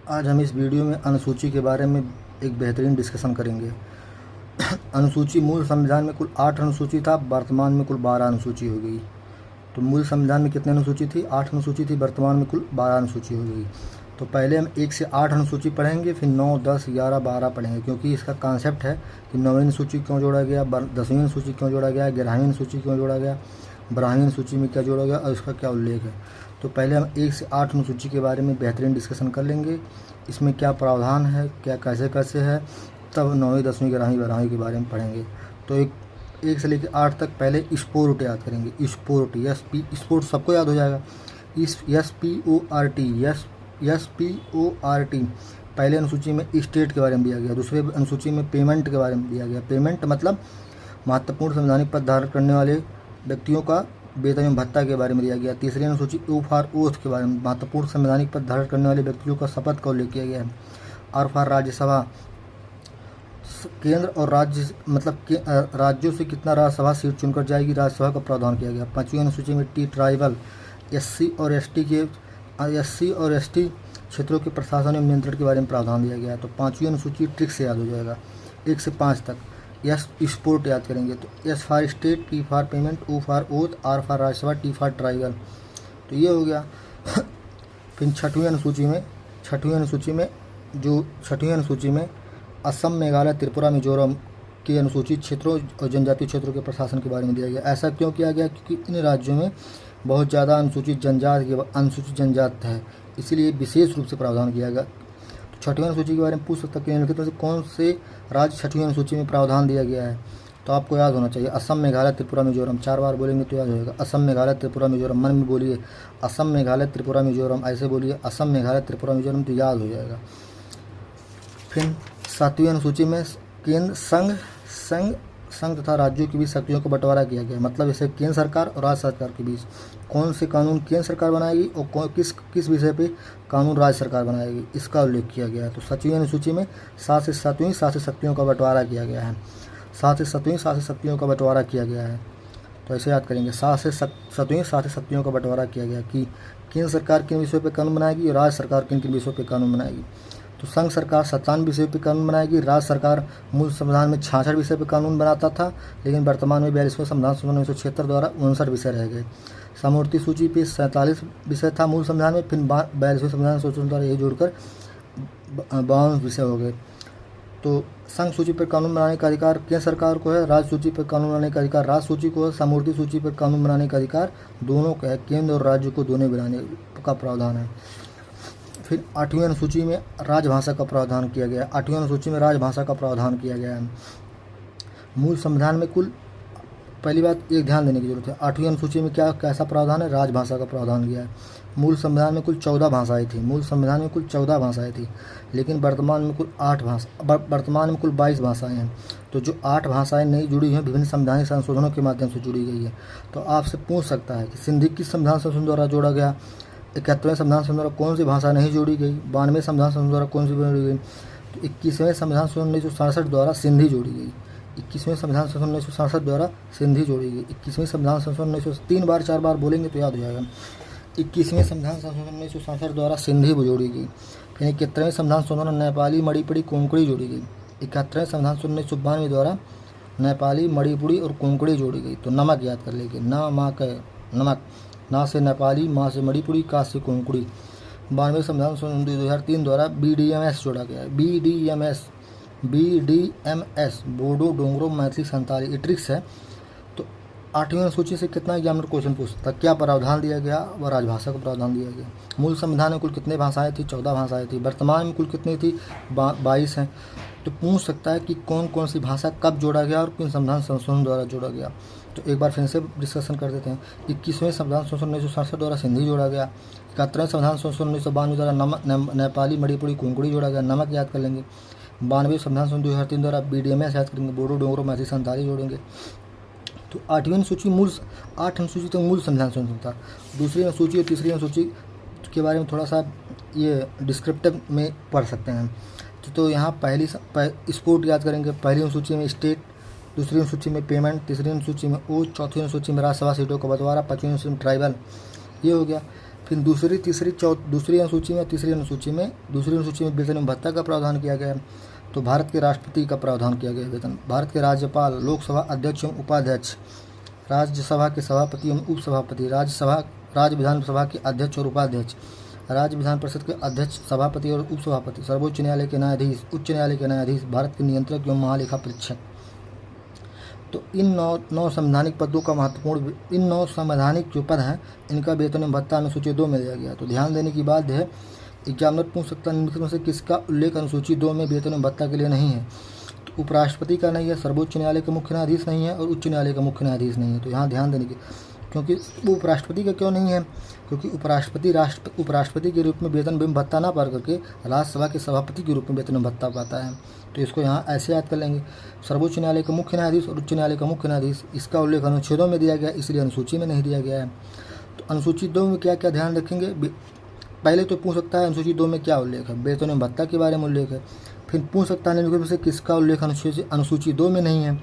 आज हम इस वीडियो में अनुसूची के बारे में एक बेहतरीन डिस्कशन करेंगे। अनुसूची मूल संविधान में कुल 8 अनुसूची था, वर्तमान में कुल 12 अनुसूची हो गई। तो मूल संविधान में कितने अनुसूची थी? 8 अनुसूची थी, वर्तमान में कुल 12 अनुसूची हो गई। तो पहले हम 1 से 8 अनुसूची पढ़ेंगे, फिर 9, 10, 11, 12 पढ़ेंगे, क्योंकि इसका कॉन्सेप्ट है कि 9वीं अनुसूची क्यों जोड़ा गया, 10वीं अनुसूची क्यों जोड़ा गया, 11वीं अनुसूची क्यों जोड़ा गया, 12वीं अनुसूची में क्या जोड़ा गया और उसका क्या उल्लेख है। तो पहले हम 1 से 8 अनुसूची के बारे में बेहतरीन डिस्कशन कर लेंगे, इसमें क्या प्रावधान है, क्या कैसे कैसे है, तब 9वीं, 10वीं, 11वीं, 12वीं के बारे में पढ़ेंगे। तो एक से लेकर 8 तक पहले स्पोर्ट याद करेंगे। स्पोर्ट, स्पोर्ट सबको याद हो जाएगा। SPORT पहले अनुसूची में स्टेट के बारे में दिया गया, दूसरे अनुसूची में पेमेंट के बारे में दिया गया। पेमेंट मतलब महत्वपूर्ण संवैधानिक पद धारण करने वाले व्यक्तियों का वेतन एवं भत्ता के बारे में दिया गया। तीसरी अनुसूची ओ फॉर ओथ के बारे में, महत्वपूर्ण संवैधानिक पद धारण करने वाले व्यक्तियों का शपथ का उल्लेख किया गया है। आर फॉर राज्यसभा, केंद्र और राज्य मतलब राज्यों से कितना राज्यसभा सीट चुनकर जाएगी, राज्यसभा का प्रावधान किया गया। 5वीं अनुसूची में टी ट्राइबल, एससी और एसटी क्षेत्रों के प्रशासन एवं नियंत्रण के बारे में प्रावधान दिया गया है। तो 5वीं अनुसूची ट्रिक से याद हो जाएगा 1 से 5 तक। स्पोर्ट याद करेंगे तो S for state, T for payment, O for oath, R for Rajya Sabha, T for tribal. तो ये हो गया। फिर छठवीं अनुसूची में असम, मेघालय, त्रिपुरा, मिजोरम के अनुसूचित क्षेत्रों और जनजातीय क्षेत्रों के प्रशासन के बारे में दिया गया। ऐसा क्यों किया गया? क्योंकि इन राज्यों में बहुत ज़्यादा अनुसूचित जनजात है, इसीलिए विशेष रूप से प्रावधान किया गया। तो छठवीं अनुसूची के बारे में पूछ सकता है कि निम्नलिखित में से कौन से राज्य छठवीं अनुसूची में प्रावधान दिया गया है? तो आपको याद होना चाहिए असम, मेघालय, त्रिपुरा, मिजोरम। 4 बार बोलेंगे तो याद होगा। असम, मेघालय, त्रिपुरा, मिजोरम। मन में बोलिए असम, मेघालय, त्रिपुरा, मिजोरम, ऐसे बोलिए असम, मेघालय, त्रिपुरा, मिजोरम, तो याद हो जाएगा। फिर 7वीं अनुसूची में केंद्र, संघ तथा राज्यों के बीच शक्तियों का बंटवारा किया गया। मतलब इसे केंद्र सरकार और राज्य सरकार के बीच कौन से कानून केंद्र सरकार बनाएगी और किस विषय पे कानून राज्य सरकार बनाएगी, इसका उल्लेख किया गया है। तो 7वीं अनुसूची में 7 से 7वीं शक्तियों का बंटवारा किया गया है। 7 से 7वीं शक्तियों का बंटवारा किया गया है। तो ऐसे याद करेंगे 7 से 7वीं शक्तियों का बंटवारा किया गया कि केंद्र सरकार किन विषयों पर कानून बनाएगी और राज्य सरकार किन किन विषयों पर कानून बनाएगी। तो संघ सरकार 57 विषय पर कानून बनाएगी, राज्य सरकार मूल संविधान में 66 विषय पर कानून बनाता था, लेकिन वर्तमान में 42वें संविधान संशोधन 1976 द्वारा 59 विषय रह गए। समवर्ती सूची पे 47 विषय था मूल संविधान में, फिर 42वें संविधान संशोधन द्वारा ये जोड़कर 52 विषय हो गए। तो संघ सूची पर कानून बनाने का अधिकार केंद्र सरकार को है, राज्य सूची पर कानून बनाने का अधिकार राज्य सूची को है, समवर्ती सूची पर कानून बनाने का अधिकार दोनों का है, केंद्र और राज्य को दोनों बनाने का प्रावधान है। फिर 8वीं अनुसूची में राजभाषा का प्रावधान किया गया है। 8वीं अनुसूची में राजभाषा का प्रावधान किया गया है। मूल संविधान में कुल, पहली बात एक ध्यान देने की जरूरत है, 8वीं अनुसूची में कैसा प्रावधान है? राजभाषा का प्रावधान किया है। मूल संविधान में कुल 14 भाषाएं थी, लेकिन वर्तमान में कुल 22 भाषाएं हैं। तो जो 8 भाषाएं नई जुड़ी हैं विभिन्न संवैधानिक संशोधनों के माध्यम से जुड़ी गई है। तो आपसे पूछ सकता है कि सिंधी किस संविधान संशोधन द्वारा जोड़ा गया, 71वें संविधान संशोधन द्वारा कौन सी भाषा नहीं जोड़ी गई, 92वें संविधान संशोधन द्वारा कौन सी जोड़ी गई। तो 21वें संविधान संशोधन 1967 द्वारा सिंधी जोड़ी गई। 21वें संविधान संशोधन 1967 द्वारा सिंधी जोड़ी गई। 21वें संविधान संशोधन 1903 बार 4 बार बोलेंगे तो याद हो जाएगा। 21वें संविधान संशोधन 1967 द्वारा सिंधी जोड़ी गई। फिर 71वें संविधान संशोधन नेपाली, मणिपुरी, कोंकणी जोड़ी गई। 71वें संविधान संशोधन 1992 द्वारा नेपाली, मणिपुरी और कोंकणी जोड़ी गई। तो नमक याद कर लेंगे, नमक, ना से नेपाली, माँ से मणिपुरी, का से कोंकणी। 92वें संविधान संशोधन 2003 द्वारा BDMS जोड़ा गया है। BDMS बोडो, डोंगरो, मैथिली, संताली, ये ट्रिक्स है। तो 8वीं अनुसूची से कितना एग्जामिनर क्वेश्चन पूछ सकता है? क्या प्रावधान दिया गया? व राजभाषा का प्रावधान दिया गया। मूल संविधान में कुल कितने भाषाएं थी? 14 भाषाएं थी। वर्तमान में कुल कितनी थी? 22 हैं। तो पूछ सकता है कि कौन कौन सी भाषा कब जोड़ा गया और किन संविधान संशोधन द्वारा जोड़ा गया। तो एक बार फिर से डिस्कशन कर देते हैं। 21वें संविधान संशोधन 1967 द्वारा सिंधी जोड़ा गया। 71वें संविधान संशोधन 1992 द्वारा नेपाली, मणिपुरी, कोंकणी जोड़ा गया, नमक याद कर लेंगे। 92वें संविधान संशोधन 2003 द्वारा BDMS याद करेंगे, बोडो, डोंगरो, मैथिली, संताली जोड़ेंगे। तो 8वीं अनुसूची 8 अनुसूची तो मूल संविधान संशोधन था। दूसरी अनुसूची और तीसरी अनुसूची के बारे में थोड़ा सा ये डिस्क्रिप्टिव में पढ़ सकते हैं। तो यहाँ स्पोर्ट याद करेंगे। पहली अनुसूची में स्टेट, दूसरी अनुसूची में पेमेंट, तीसरी अनुसूची में ओथ, चौथी अनुसूची में राज्यसभा सीटों का बंटवारा, 5वीं अनुसूची में ट्राइबल, ये हो गया। फिर दूसरी अनुसूची में वेतन एवं भत्ता का प्रावधान किया गया है। तो भारत के राष्ट्रपति का प्रावधान किया गया है वेतन। भारत के राज्यपाल, लोकसभा अध्यक्ष एवं उपाध्यक्ष, राज्यसभा के सभापति एवं उपसभापति, राज्य विधानसभा के अध्यक्ष और उपाध्यक्ष, राज्य विधान परिषद के अध्यक्ष, सभापति और उपसभापति, सर्वोच्च न्यायालय के न्यायाधीश, उच्च न्यायालय के न्यायाधीश, भारत के नियंत्रक एवं महालेखा परीक्षक। तो इन नौ संवैधानिक पदों का इन 9 संवैधानिक जो पद हैं इनका वेतन एवं भत्ता अनुसूची 2 में दिया गया। तो ध्यान देने की बात है, एग्जामिनर पूछ सकता है निम्नलिखित में से किसका उल्लेख अनुसूची 2 में वेतन एवं भत्ता के लिए नहीं है। तो उपराष्ट्रपति का नहीं है, सर्वोच्च न्यायालय का मुख्य न्यायाधीश नहीं है और उच्च न्यायालय का मुख्य न्यायाधीश नहीं है। तो यहाँ ध्यान देने की, क्योंकि वो उपराष्ट्रपति का क्यों नहीं है, क्योंकि उपराष्ट्रपति के रूप में वेतन एवं भत्ता ना पा करके राज्यसभा के सभापति के रूप में वेतन एवं भत्ता पाता है। तो इसको यहाँ ऐसे याद कर लेंगे, सर्वोच्च न्यायालय का मुख्य न्यायाधीश और उच्च न्यायालय का मुख्य न्यायाधीश, इसका उल्लेख अनुच्छेदों में दिया गया, इसलिए अनुसूची में नहीं दिया गया है। तो अनुसूची 2 में क्या क्या ध्यान रखेंगे, पहले तो पूछ सकता है अनुसूची 2 में क्या उल्लेख है, वेतन एवं भत्ता के बारे में उल्लेख है। फिर पूछ सकता है निम्नलिखित में से किसका उल्लेख अनुसूची 2 में नहीं है।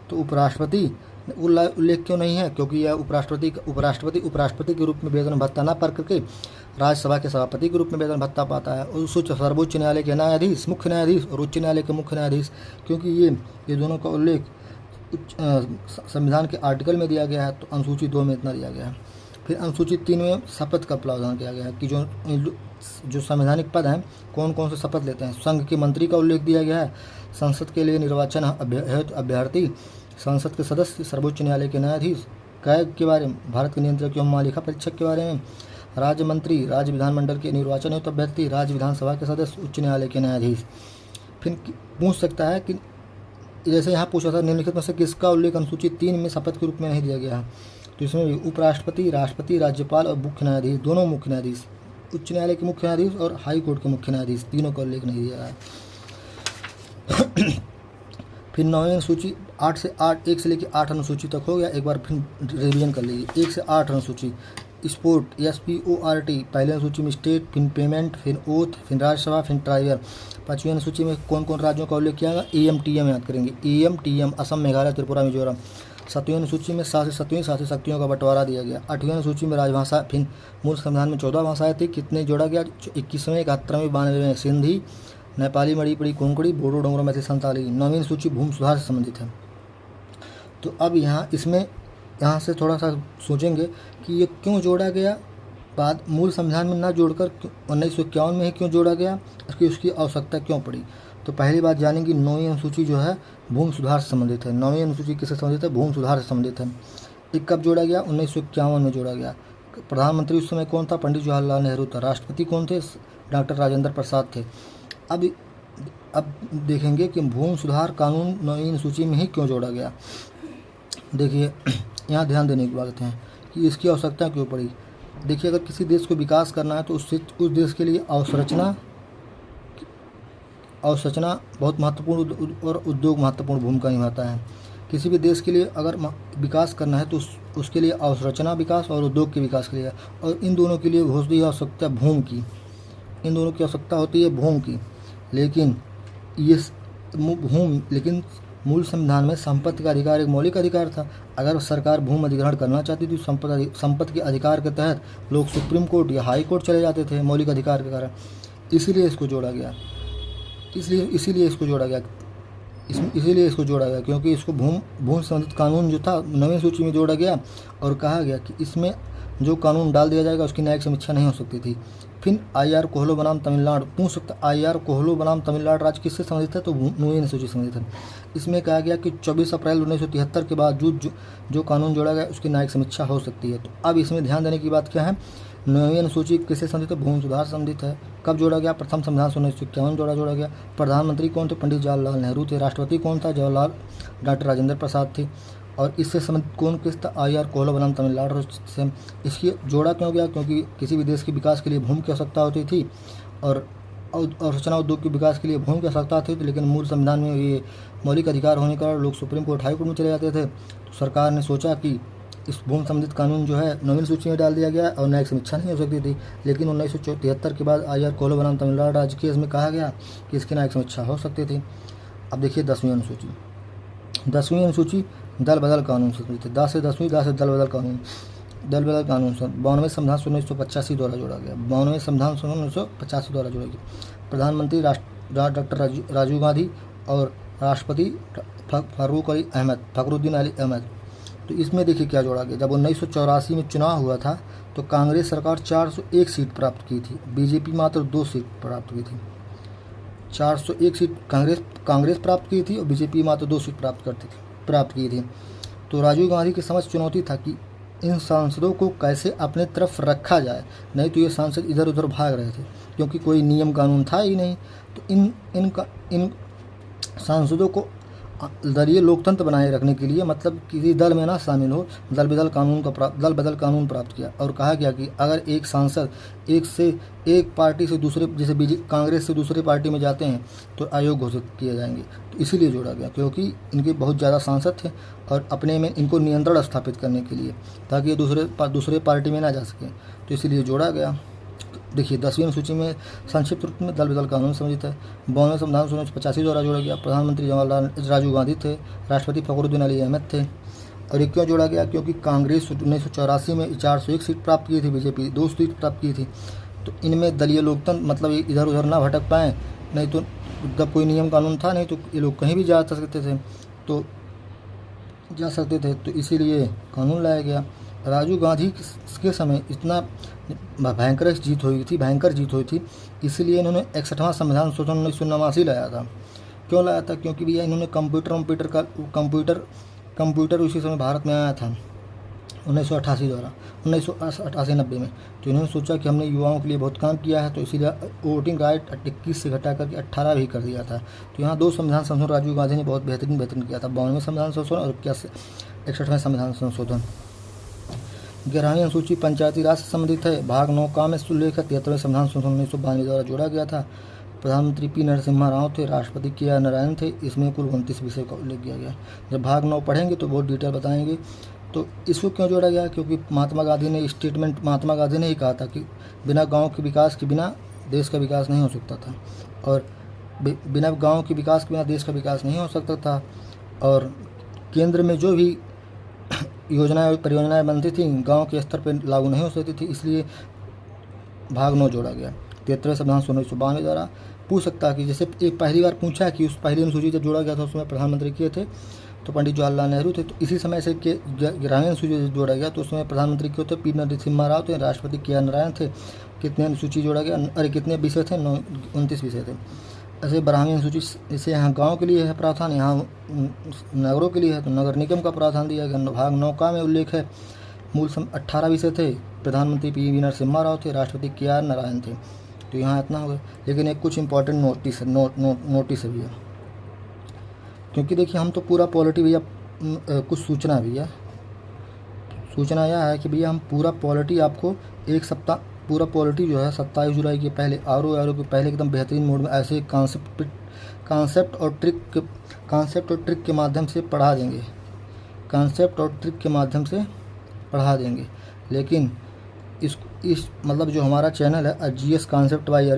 तो उपराष्ट्रपति उल्लेख क्यों नहीं है, क्योंकि यह उपराष्ट्रपति के रूप में वेतन भत्ता ना पा करके राज्यसभा के सभापति के रूप में वेतन भत्ता पाता है। और सर्वोच्च न्यायालय के न्यायाधीश, मुख्य न्यायाधीश और उच्च न्यायालय के मुख्य न्यायाधीश, क्योंकि ये दोनों का उल्लेख संविधान के आर्टिकल में दिया गया है, तो अनुसूची 2 में इतना दिया गया है। फिर अनुसूची 3 में शपथ का प्रावधान किया गया है कि जो संवैधानिक पद हैं कौन कौन से शपथ लेते हैं। संघ के मंत्री का उल्लेख दिया गया है, संसद के लिए निर्वाचन हेतु अभ्यर्थी, संसद के सदस्य, सर्वोच्च न्यायालय के न्यायाधीश, कैग के बारे में, भारत के नियंत्रक एवं महालेखा परीक्षक के बारे में, राज्य मंत्री, राज्य विधानमंडल के निर्वाचन हेतु अभ्यर्थी, राज्य विधानसभा के सदस्य, उच्च न्यायालय के न्यायाधीश। फिर पूछ सकता है कि जैसे यहाँ पूछा था निम्नलिखित में से किसका उल्लेख अनुसूची 3 में शपथ के रूप में नहीं दिया गया है। तो इसमें भी उपराष्ट्रपति, राष्ट्रपति, राज्यपाल और मुख्य न्यायाधीश, दोनों मुख्य न्यायाधीश, उच्च न्यायालय के मुख्य न्यायाधीश और हाई कोर्ट के मुख्य न्यायाधीश, तीनों का उल्लेख नहीं दिया है। फिर 9वीं अनुसूची 1 से लेकर 8 अनुसूची तक हो गया। एक बार फिर रिवीजन कर लीजिए। 1 से 8 अनुसूची, स्पोर्ट, SPORT, पहले अनुसूची में स्टेट, फिर पेमेंट, फिर ओथ, फिर राज्यसभा, फिर ट्राइबर। 5वीं अनुसूची में कौन कौन राज्यों का उल्लेख किया गया, EM, TM याद करेंगे, EM, असम, मेघालय, त्रिपुरा, मिजोरम। 7वीं अनुसूची में 7 से 7वीं शक्तियों का बंटवारा दिया गया। 8वीं अनुसूची में राजभाषा, फिर मूल संविधान में 14 भाषाएं थी, कितने जोड़ा गया, 21वें, 71वें, 92वें सिंधी, नेपाली, मणिपुरी, कोंकणी, बोडो, डोगरा, मैथिली, संताली। 9वीं अनुसूची भूमि सुधार से संबंधित है। तो अब यहाँ से थोड़ा सा सोचेंगे कि ये क्यों जोड़ा गया, बाद मूल संविधान में ना जोड़कर 1951 में ही क्यों जोड़ा गया, उसकी आवश्यकता क्यों पड़ी। तो पहली बात जानेंगे, 9वीं अनुसूची जो है भूमि सुधार से संबंधित है। 9वीं अनुसूची किससे संबंधित है, भूमि सुधार से संबंधित है। ये कब जोड़ा गया, 1951 में जोड़ा गया। प्रधानमंत्री उस समय कौन था, पंडित जवाहरलाल नेहरू था। राष्ट्रपति कौन थे, डॉक्टर राजेंद्र प्रसाद थे। अब देखेंगे कि भूमि सुधार कानून 9वीं अनुसूची में ही क्यों जोड़ा गया। देखिए यहाँ ध्यान देने की बात है कि इसकी आवश्यकता क्यों पड़ी। देखिए, अगर किसी देश को विकास करना है तो उस देश के लिए अवसंरचना बहुत महत्वपूर्ण और उद्योग महत्वपूर्ण भूमिका निभाता है। किसी भी देश के लिए अगर विकास करना है तो उसके लिए अवसंरचना विकास और उद्योग के विकास के लिए, और इन दोनों के लिए होती है आवश्यकता भूमि की, इन दोनों की आवश्यकता होती है भूमि की। लेकिन मूल संविधान में संपत्ति का अधिकार एक मौलिक अधिकार था। अगर सरकार भूमि अधिग्रहण करना चाहती थी, संपत्ति के अधिकार के तहत लोग सुप्रीम कोर्ट या हाई कोर्ट चले जाते थे मौलिक अधिकार के कारण। इसीलिए इसको जोड़ा गया, इसीलिए इसको जोड़ा गया क्योंकि इसको भूमि संबंधित कानून जो था 9वीं सूची में जोड़ा गया और कहा गया कि इसमें जो कानून डाल दिया जाएगा उसकी न्यायिक समीक्षा नहीं हो सकती थी। फिर IR कोहलो बनाम तमिलनाडु पूछ सकता, IR कोहलो बनाम तमिलनाडु राज्य किससे संबंधित है, तो 9वीं अनुसूची से संबंधित है। इसमें कहा गया कि 24 अप्रैल 1973 के बाद जो कानून जोड़ा गया उसकी न्यायिक समीक्षा हो सकती है। तो अब इसमें ध्यान देने की बात क्या है, 9वीं अनुसूची किससे संबंधित है, भूमि सुधार से संबंधित है। कब जोड़ा गया, प्रथम संविधान 1951 जोड़ा गया। प्रधानमंत्री कौन थे, पंडित जवाहरलाल नेहरू थे। राष्ट्रपति कौन था, डॉक्टर राजेंद्र प्रसाद थे। और इससे संबंधित कौन किस था, IR कोहलो बनाम तमिलनाडु से। इसकी जोड़ा क्यों गया, क्योंकि किसी भी देश के विकास के लिए भूमि की आवश्यकता होती थी और सूचना उद्योग के विकास के लिए भूमि की आवश्यकता थी। लेकिन मूल संविधान में ये मौलिक अधिकार होने के कारण लोग सुप्रीम कोर्ट, हाई कोर्ट में चले जाते थे। तो सरकार ने सोचा कि इस भूमि संबंधित कानून जो है 9वीं सूची में डाल दिया गया और न्यायिक समीक्षा नहीं हो सकती थी। लेकिन 1973 के बाद IR कोहलो बनाम तमिलनाडु राज्य केस में कहा गया कि इसकी न्यायिक समीक्षा हो सकती थी। अब देखिए 10वीं अनुसूची दल बदल कानून से संबंधित है। 10 से 10वीं दल बदल कानून। दल बदल कानून 92वें संविधान 1985 द्वारा जोड़ा गया। 92वें संविधान 1985 द्वारा जोड़ा गया। प्रधानमंत्री डॉक्टर राजीव गांधी और राष्ट्रपति फखरुद्दीन अली अहमद। तो इसमें देखिए क्या जोड़ा गया। जब 1984 में चुनाव हुआ था तो कांग्रेस सरकार 401 सीट प्राप्त की थी, बीजेपी मात्र 2 सीट प्राप्त की थी। 401 सीट कांग्रेस प्राप्त की थी और बीजेपी मात्र 2 सीट प्राप्त की थी। तो राजीव गांधी के समझ चुनौती था कि इन सांसदों को कैसे अपने तरफ रखा जाए, नहीं तो ये सांसद इधर उधर भाग रहे थे क्योंकि कोई नियम कानून था ही नहीं। तो इन सांसदों को दलीय लोकतंत्र बनाए रखने के लिए, मतलब किसी दल में ना शामिल हो, दल बदल कानून प्राप्त किया। और कहा गया कि अगर एक सांसद एक पार्टी से दूसरे, जैसे कांग्रेस से दूसरे पार्टी में जाते हैं तो आयोग घोषित किए जाएंगे। तो इसीलिए जोड़ा गया क्योंकि इनके बहुत ज़्यादा सांसद थे और अपने में इनको नियंत्रण स्थापित करने के लिए, ताकि ये दूसरे पार्टी में ना जा सकें, तो इसीलिए जोड़ा गया। देखिए 10वीं अनुसूची में संक्षिप्त रूप में दल बदल कानून सम्मिलित है। 92वें संविधान 1985 द्वारा जोड़ा गया। प्रधानमंत्री राजीव गांधी थे, राष्ट्रपति फखरुद्दीन अली अहमद थे। और ये क्यों जोड़ा गया? क्योंकि कांग्रेस 1984 में 401 सीट प्राप्त की थी, बीजेपी 2 सीट प्राप्त की थी। तो इनमें दलीय लोकतंत्र, मतलब इधर उधर ना भटक पाएँ, नहीं तो जब कोई नियम कानून था नहीं तो ये लोग कहीं भी जा सकते थे, तो इसीलिए कानून लाया गया। राजीव गांधी के समय इतना भयंकर जीत हुई थी, इसलिए इन्होंने 61वां संविधान 1989 लाया था। क्यों लाया था? क्योंकि भैया इन्होंने कंप्यूटर उसी समय भारत में आया था 1988-90 में। तो इन्होंने सोचा कि हमने युवाओं के लिए बहुत काम किया है, तो इसीलिए वोटिंग राइट 21 से घटा करके 18 भी कर दिया था। तो यहाँ 2 संविधान संशोधन राजीव गांधी ने बहुत बेहतरीन किया था, 92वें संविधान संशोधन और 61वें संविधान संशोधन। 11वीं अनुसूची पंचायती राज से संबंधित है। भाग 9 का में उल्लेख है। 73वें संविधान संशोधन 1992 द्वारा जोड़ा गया था। प्रधानमंत्री पी नरसिम्हा राव थे, राष्ट्रपति के आर नारायण थे। इसमें कुल 29 विषय का उल्लेख किया गया। जब भाग 9 पढ़ेंगे तो बहुत डिटेल बताएंगे। तो इसको क्यों जोड़ा गया? क्योंकि महात्मा गांधी ने ही कहा था कि बिना गाँव के विकास के बिना देश का विकास नहीं हो सकता था, और बिना गाँव के विकास के बिना देश का विकास नहीं हो सकता था। और केंद्र में जो भी योजनाएं परियोजनाएं बनती थी गांव के स्तर पर लागू नहीं हो सकती थी, इसलिए भाग 9 जोड़ा गया। 73वें संविधान 1992 द्वारा पूछ सकता है कि जैसे एक पहली बार पूछा कि उस पहली अनुसूची जब जोड़ा गया था उसमें प्रधानमंत्री किए थे तो पंडित जवाहरलाल नेहरू थे। तो इसी समय से 11वीं अनुसूची जोड़ा गया तो उसमें प्रधानमंत्री क्यों थे? पी नरसिम्हा राव थे, राष्ट्रपति के आर नारायण थे। कितने अनुसूची जोड़ा गया? अरे कितने विषय थे? 29 विषय थे। ऐसे 12वीं अनुसूची, जैसे यहाँ गांव के लिए है प्रावधान, यहाँ नगरों के लिए है, तो नगर निगम का प्रावधान दिया गया। भाग 9 का में उल्लेख है। मूल 18 विषय थे। प्रधानमंत्री पी नरसिम्हा राव थे, राष्ट्रपति के आर नारायण थे। तो यहाँ इतना हो गया। लेकिन एक कुछ इंपॉर्टेंट नोटिस है भैया, क्योंकि देखिए हम तो पूरा पॉलिटी भैया, कुछ सूचना भैया, सूचना यह है कि भैया हम पूरा पॉलिटी आपको एक सप्ताह, पूरा पॉलिटी जो है 27 जुलाई के पहले आर के पहले एकदम बेहतरीन मोड में ऐसे कांसेप्ट और ट्रिक के माध्यम से पढ़ा देंगे। लेकिन इस मतलब जो हमारा चैनल है जीएस कांसेप्ट बाय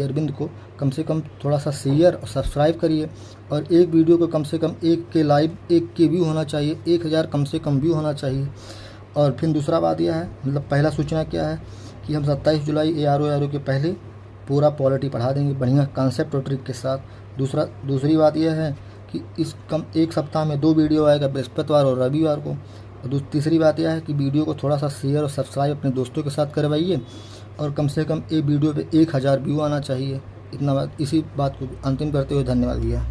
अरविंद को कम से कम थोड़ा सा शेयर और सब्सक्राइब करिए। और एक वीडियो को कम से कम एक के व्यू होना चाहिए, 1000 कम से कम व्यू होना चाहिए। और फिर दूसरा बात यह है, मतलब पहला सूचना क्या है कि हम 27 जुलाई आर के पहले पूरा पॉलिटी पढ़ा देंगे बढ़िया कांसेप्ट और ट्रिक के साथ। दूसरी बात यह है कि एक सप्ताह में 2 वीडियो आएगा, बृहस्पतिवार और रविवार को। और तीसरी बात यह है कि वीडियो को थोड़ा सा शेयर और सब्सक्राइब अपने दोस्तों के साथ करवाइए, और कम से कम एक वीडियो पे 1000 व्यू आना चाहिए। इतना बात, इसी बात को अंतिम करते हुए धन्यवाद भैया।